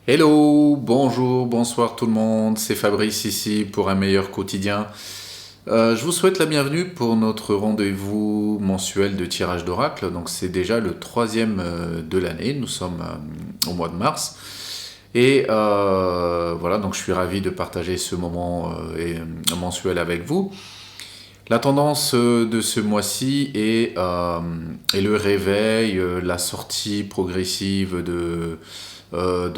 Hello, bonjour, bonsoir tout le monde, c'est Fabrice ici pour un meilleur quotidien. Je vous souhaite la bienvenue pour notre rendez-vous mensuel de tirage d'oracle. Donc c'est déjà le troisième de l'année, nous sommes au mois de mars. Et voilà, donc je suis ravi de partager ce moment mensuel avec vous. La tendance de ce mois-ci est le réveil, la sortie progressive de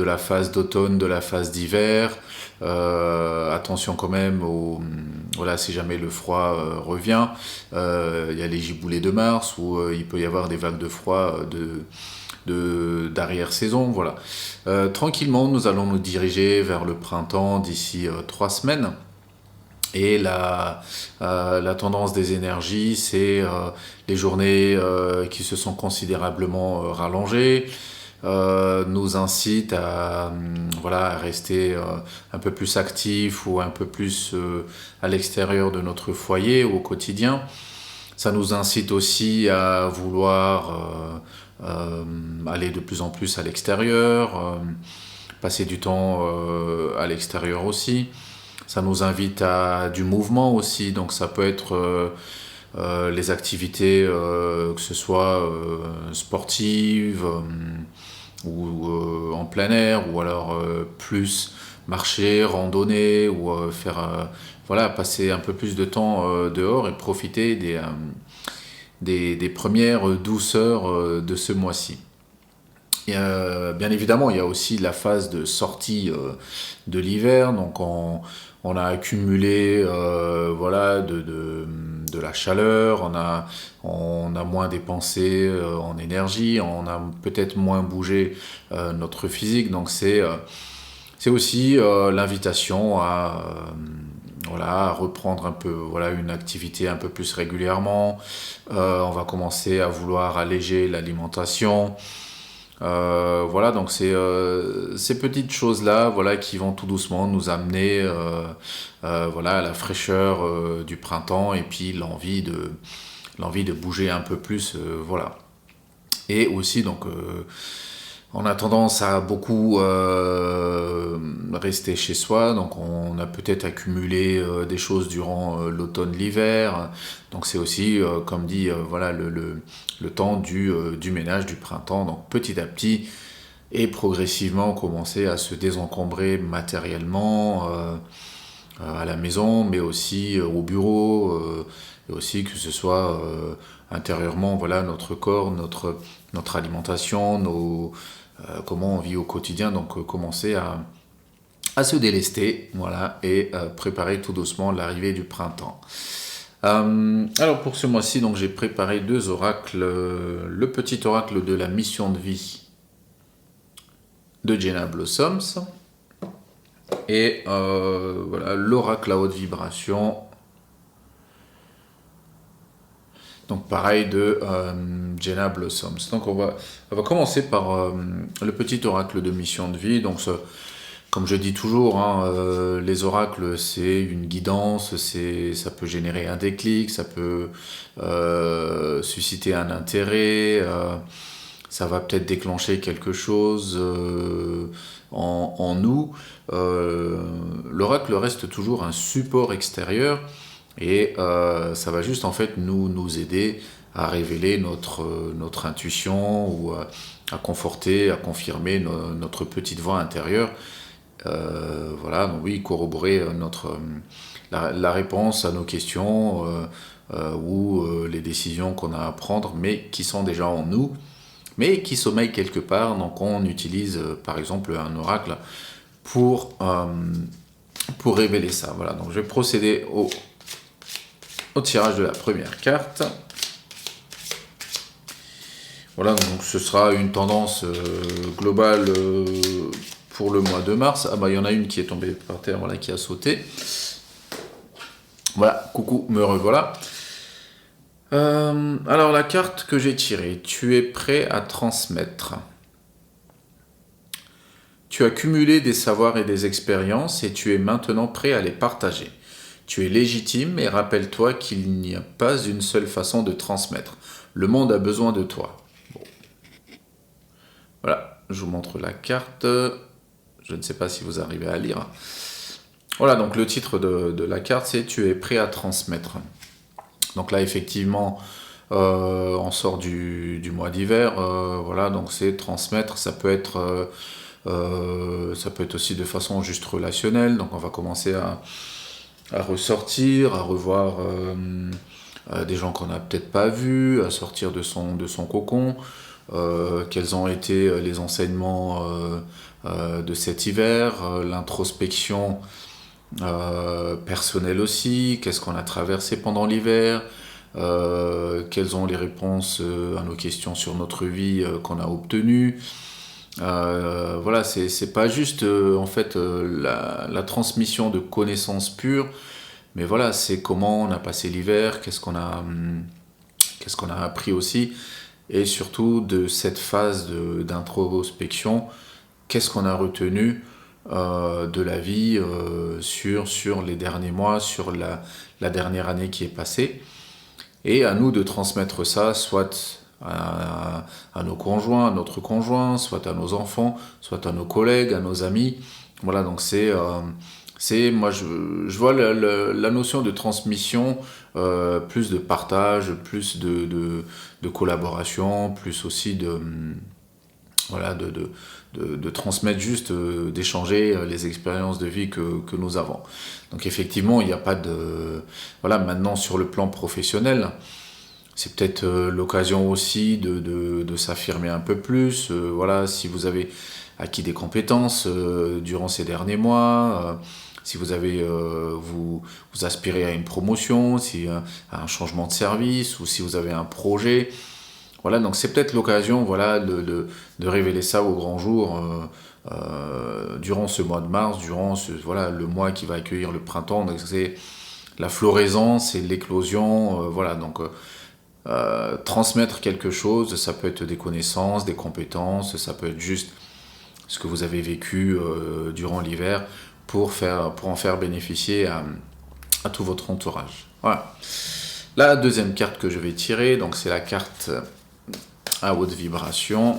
la phase d'automne, de la phase d'hiver. Attention quand même voilà, si jamais le froid revient. Il y a les giboulées de mars où il peut y avoir des vagues de froid d'arrière-saison. Voilà. Tranquillement, nous allons nous diriger vers le printemps d'ici 3 semaines. Et la tendance des énergies, c'est les journées qui se sont considérablement rallongées, nous incite voilà, à rester un peu plus actif ou un peu plus à l'extérieur de notre foyer au quotidien. Ça nous incite aussi à vouloir aller de plus en plus à l'extérieur, passer du temps à l'extérieur aussi. Ça nous invite à du mouvement aussi, donc ça peut être les activités, que ce soit sportives ou en plein air, ou alors plus marcher, randonner, ou faire, voilà, passer un peu plus de temps dehors et profiter des premières douceurs de ce mois-ci. Et, bien évidemment, il y a aussi la phase de sortie de l'hiver, donc on a accumulé voilà, de la chaleur, on a moins dépensé en énergie, on a peut-être moins bougé notre physique, donc c'est aussi l'invitation voilà, à reprendre un peu voilà, une activité un peu plus régulièrement. On va commencer à vouloir alléger l'alimentation. Voilà, donc c'est ces petites choses-là, voilà, qui vont tout doucement nous amener, voilà, à la fraîcheur du printemps et puis l'envie de bouger un peu plus, voilà. Et aussi, donc, on a tendance à beaucoup rester chez soi, donc on a peut-être accumulé des choses durant l'automne, l'hiver. Donc c'est aussi, comme dit, voilà, le temps du ménage du printemps. Donc petit à petit et progressivement commencer à se désencombrer matériellement à la maison, mais aussi au bureau, et aussi que ce soit intérieurement, voilà, notre corps, notre alimentation, comment on vit au quotidien, donc commencer à se délester, voilà, et préparer tout doucement l'arrivée du printemps. Alors pour ce mois-ci, donc j'ai préparé deux oracles, le petit oracle de la mission de vie de Jenna Blossoms et voilà, l'oracle à haute vibration. Donc pareil de Jenna Blossoms. Donc on va commencer par le petit oracle de mission de vie. Donc comme je dis toujours, hein, les oracles c'est une guidance, ça peut générer un déclic, ça peut susciter un intérêt, ça va peut-être déclencher quelque chose en nous. L'oracle reste toujours un support extérieur. Et ça va juste en fait nous aider à révéler notre intuition ou à conforter, à confirmer notre petite voix intérieure. Voilà, donc oui, corroborer la réponse à nos questions ou les décisions qu'on a à prendre, mais qui sont déjà en nous, mais qui sommeillent quelque part. Donc on utilise par exemple un oracle pour révéler ça. Voilà, donc je vais procéder au tirage de la première carte. Voilà, donc ce sera une tendance globale pour le mois de mars. Ah bah il y en a une qui est tombée par terre, voilà, qui a sauté. Voilà, coucou, me revoilà. Alors la carte que j'ai tirée, tu es prêt à transmettre. Tu as cumulé des savoirs et des expériences et tu es maintenant prêt à les partager. Tu es légitime et rappelle-toi qu'il n'y a pas une seule façon de transmettre. Le monde a besoin de toi. Bon. Voilà, je vous montre la carte. Je Je ne sais pas si vous arrivez à lire. Voilà, donc le titre de la carte, c'est Tu es prêt à transmettre. Donc là, effectivement, on sort du mois d'hiver. Voilà, donc c'est transmettre. Ça peut être aussi de façon juste relationnelle. Donc on va commencer à ressortir, à revoir des gens qu'on n'a peut-être pas vus, à sortir de son cocon. Quels ont été les enseignements de cet hiver, l'introspection personnelle aussi, qu'est-ce qu'on a traversé pendant l'hiver, quelles sont les réponses à nos questions sur notre vie qu'on a obtenues. Voilà, c'est pas juste en fait la transmission de connaissances pures, mais voilà, c'est comment on a passé l'hiver, qu'est-ce qu'on a appris aussi, et surtout de cette phase d'introspection, qu'est-ce qu'on a retenu de la vie sur les derniers mois, sur la dernière année qui est passée. Et à nous de transmettre ça, soit à nos conjoints, à notre conjoint, soit à nos enfants, soit à nos collègues, à nos amis. Voilà, donc moi je vois la notion de transmission, plus de partage, plus de collaboration, plus aussi voilà, de transmettre juste, d'échanger les expériences de vie que nous avons. Donc effectivement, il n'y a pas de... Voilà, maintenant sur le plan professionnel, c'est peut-être l'occasion aussi de s'affirmer un peu plus. Voilà, si vous avez acquis des compétences durant ces derniers mois, si vous aspirez à une promotion, à un changement de service, ou si vous avez un projet. Voilà, donc c'est peut-être l'occasion, voilà, de révéler ça au grand jour durant ce mois de mars, voilà, le mois qui va accueillir le printemps. Donc c'est la floraison, c'est l'éclosion, voilà, donc transmettre quelque chose, ça peut être des connaissances, des compétences, ça peut être juste ce que vous avez vécu durant l'hiver pour en faire bénéficier à tout votre entourage. Voilà. La deuxième carte que je vais tirer, donc c'est la carte à haute vibration.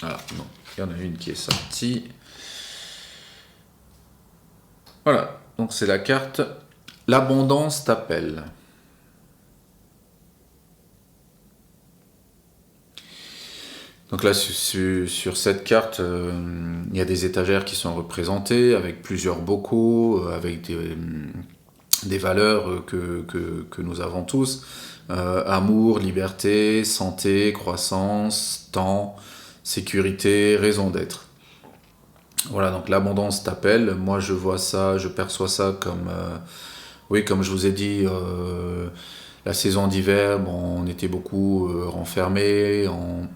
Voilà, donc il y en a une qui est sortie. Voilà, donc c'est la carte L'abondance t'appelle. Donc là, sur cette carte, il y a des étagères qui sont représentées avec plusieurs bocaux, avec des valeurs que nous avons tous. Amour, liberté, santé, croissance, temps, sécurité, raison d'être. Voilà, donc l'abondance t'appelle. Moi, je perçois ça comme... oui, comme je vous ai dit, la saison d'hiver, bon, on était beaucoup renfermés, on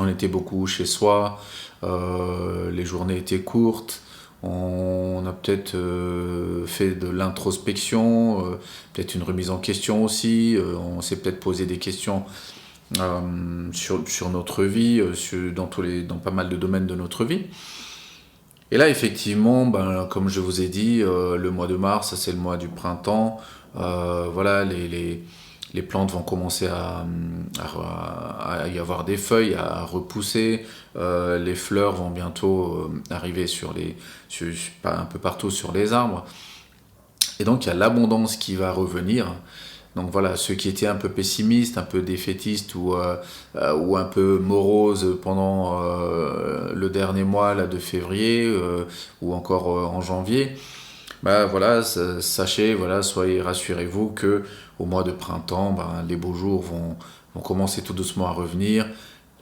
était beaucoup chez soi, les journées étaient courtes, on a peut-être fait de l'introspection, peut-être une remise en question aussi, on s'est peut-être posé des questions sur notre vie, dans pas mal de domaines de notre vie. Et là, effectivement, comme je vous ai dit, le mois de mars, c'est le mois du printemps. Voilà, les plantes vont commencer à y avoir des feuilles, à repousser. Les fleurs vont bientôt arriver un peu partout sur les arbres. Et donc, il y a l'abondance qui va revenir. Donc voilà, ceux qui étaient un peu pessimistes, un peu défaitistes ou un peu moroses pendant le dernier mois là, de février ou encore en janvier, voilà, sachez, voilà, rassurez-vous que au mois de printemps, les beaux jours vont commencer tout doucement à revenir.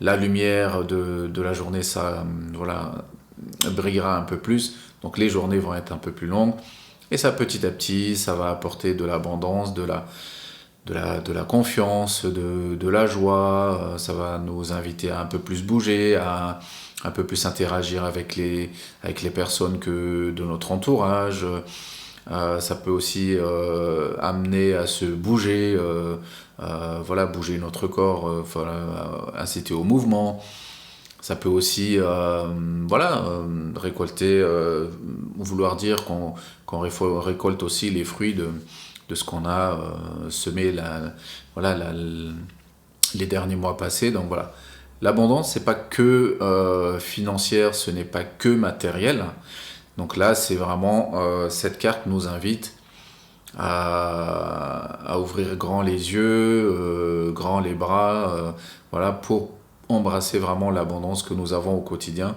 La lumière de la journée, ça, voilà, brillera un peu plus. Donc les journées vont être un peu plus longues. Et ça, petit à petit, ça va apporter de l'abondance, de la confiance, de la joie. Ça va nous inviter à un peu plus bouger, à un peu plus interagir avec les personnes de notre entourage. Ça peut aussi amener à se bouger, voilà, bouger notre corps, voilà, inciter au mouvement. Ça peut aussi voilà, récolter, vouloir dire qu'on récolte aussi les fruits de ce qu'on a semé, voilà, les derniers mois passés. Donc voilà, l'abondance, c'est pas que financière, ce n'est pas que matériel. Donc là, c'est vraiment, cette carte nous invite à ouvrir grand les yeux, grand les bras, voilà, pour embrasser vraiment l'abondance que nous avons au quotidien.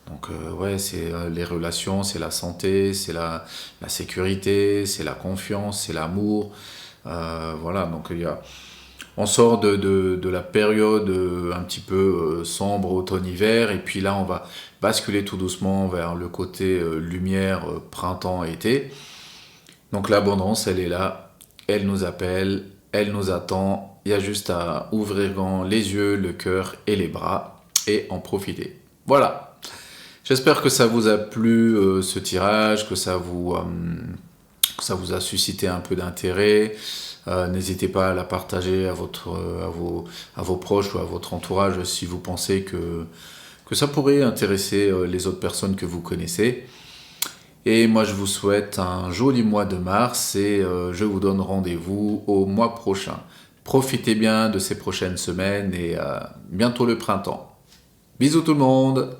Donc ouais, c'est les relations, c'est la santé, c'est la sécurité, c'est la confiance, c'est l'amour. Voilà, donc on sort de la période un petit peu sombre, automne-hiver, et puis là on va basculer tout doucement vers le côté lumière, printemps, été. Donc l'abondance, elle est là, elle nous appelle, elle nous attend. Il y a juste à ouvrir grand les yeux, le cœur et les bras et en profiter. Voilà. J'espère que ça vous a plu ce tirage, que ça vous a suscité un peu d'intérêt. N'hésitez pas à la partager à vos proches ou à votre entourage si vous pensez que ça pourrait intéresser les autres personnes que vous connaissez. Et moi, je vous souhaite un joli mois de mars et je vous donne rendez-vous au mois prochain. Profitez bien de ces prochaines semaines et bientôt le printemps. Bisous tout le monde!